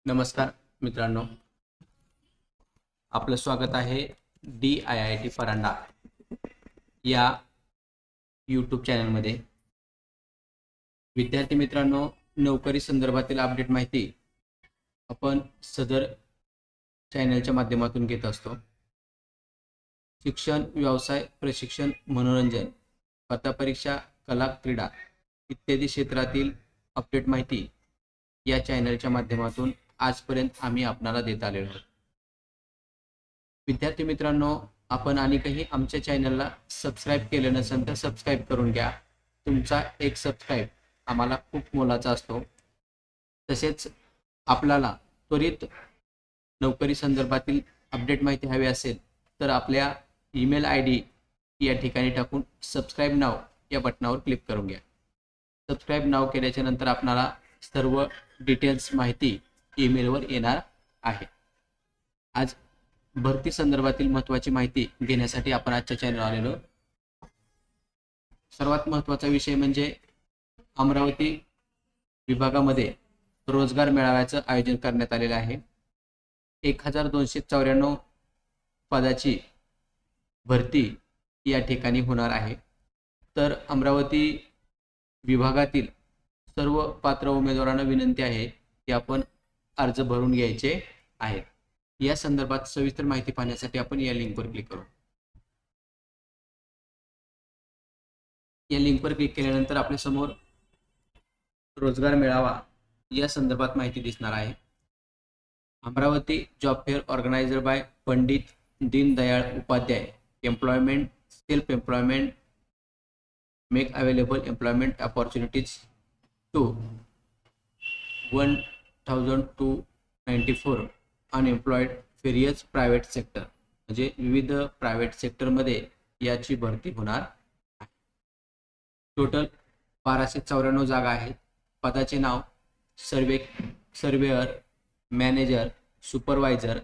नमस्कार मित्रांनो, आपलं स्वागत आहे DIIT परांडा या यूट्यूब चॅनलमध्ये। विद्यार्थी मित्रांनो, नोकरी संदर्भातील अपडेट माहिती आपण सदर चॅनलच्या माध्यमातून घेत असतो। शिक्षण, व्यवसाय, प्रशिक्षण, मनोरंजन, स्पर्धा परीक्षा, कला, क्रीडा इत्यादी क्षेत्रातील अपडेट माहिती या चॅनलच्या माध्यमातून आजपर्यंत आम्ही आपणाला देत आलेलो आहोत। विद्यार्थी मित्रांनो, आपण आणि काही आमच्या चॅनलला सबस्क्राइब केले नसेल तर सबस्क्राइब करून घ्या। तुमचा एक सबस्क्राइब आम्हाला खूप मोलाचा असतो। तसेच आपल्याला त्वरित नोकरी संदर्भातील अपडेट माहिती हवी असेल तर आपल्या ईमेल आयडी या ठिकाणी टाकून सबस्क्राइब नाव या बटनावर क्लिक करून घ्या। सबस्क्राइब नाव केल्याच्या नंतर आपल्याला सर्व डिटेल्स माहिती ईमेलवर येणार आहे। आज भरती संदर्भातील महत्त्वाची माहिती घेण्यासाठी आपण आजच्या चॅनलवर आलेलो। सर्वात महत्त्वाचा विषय म्हणजे अमरावती विभागामध्ये रोजगार मेळाव्याचं आयोजन करण्यात आलेलं आहे। 1294 पदाची भरती या ठिकाणी होणार आहे। तर अमरावती विभागातील सर्व पात्र उमेदवारांना विनंती आहे की आपण अर्ज भरून घ्यायचे आहेत। या संदर्भात सविस्तर माहिती पाहण्यासाठी आपण या लिंकवर क्लिक करू। या लिंकवर क्लिक केल्यानंतर आपल्या समोर रोजगार मेळावा या संदर्भात माहिती दिसणार आहे। Amravati job fair organised by Pandit Deendayal Upadhyay employment self employment make available employment opportunities to 1294 unemployed various private sector, म्हणजे विविध प्रायव्हेट सेक्टरमध्ये याची भरती होणार आहे। टोटल 1294 जागा आहेत। पदाचे नाव surveyor, manager, supervisor,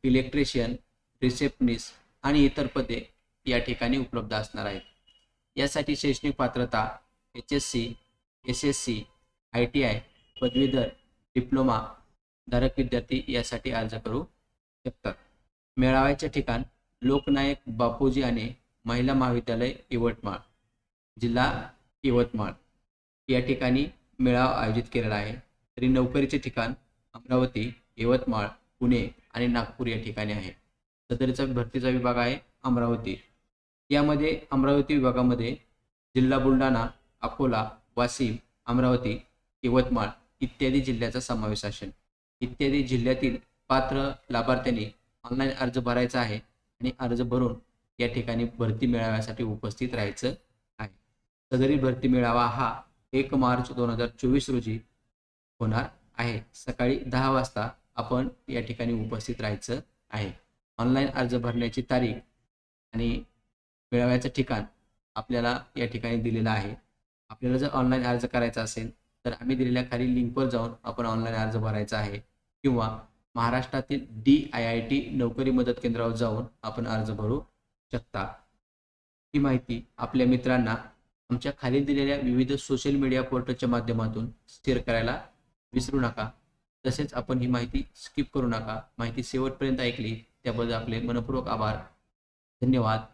electrician, receptionist आणि इतर पदे या ठिकाणी उपलब्ध असणार आहेत। यासाठी शैक्षणिक पात्रता HSC, SSC, ITI, पदवीधर, डिप्लोमा धारक विद्यार्थी यासाठी अर्ज करू शकतात। मेळाव्याचे ठिकाण लोकनायक बापूजी आणि महिला महाविद्यालय यवतमाळ, जिल्हा यवतमाळ या ठिकाणी मेळावा आयोजित केलेला आहे। तरी नोकरीचे ठिकाण अमरावती, यवतमाळ, पुणे आणि नागपूर या ठिकाणी आहे। सदरचा भरतीचा विभाग आहे अमरावती। यामध्ये अमरावती विभागामध्ये जिल्हा बुलढाणा, अकोला, वाशिम, अमरावती, यवतमाळ इत्यादी जिल्ह्याचा समावेश असेल। इत्यादी जिल्ह्यातील पात्र लाभार्थ्यांनी ऑनलाईन अर्ज भरायचा आहे आणि अर्ज भरून या ठिकाणी भरती मेळाव्यासाठी उपस्थित राहायचं आहे। सदरील भरती मेळावा हा 1 मार्च 2024 रोजी होणार आहे। सकाळी 10 वाजता आपण या ठिकाणी उपस्थित राहायचं आहे। ऑनलाईन अर्ज भरण्याची तारीख आणि मेळाव्याचं ठिकाण आपल्याला या ठिकाणी दिलेलं आहे। आपल्याला जर ऑनलाईन अर्ज करायचा असेल तर आम्ही दिलेल्या खाली लिंकवर जाऊन आपण ऑनलाईन अर्ज भरायचा आहे किंवा महाराष्ट्रातील DIIT नोकरी मदत केंद्रावर जाऊन आपण अर्ज भरू शकता। ही माहिती आपल्या मित्रांना आमच्या खाली दिलेल्या विविध सोशल मीडिया पोर्टलच्या माध्यमातून शेअर करायला विसरू नका। तसेच आपण ही माहिती स्किप करू नका। माहिती शेवटपर्यंत ऐकली त्याबद्दल आपले मनपूर्वक आभार। धन्यवाद।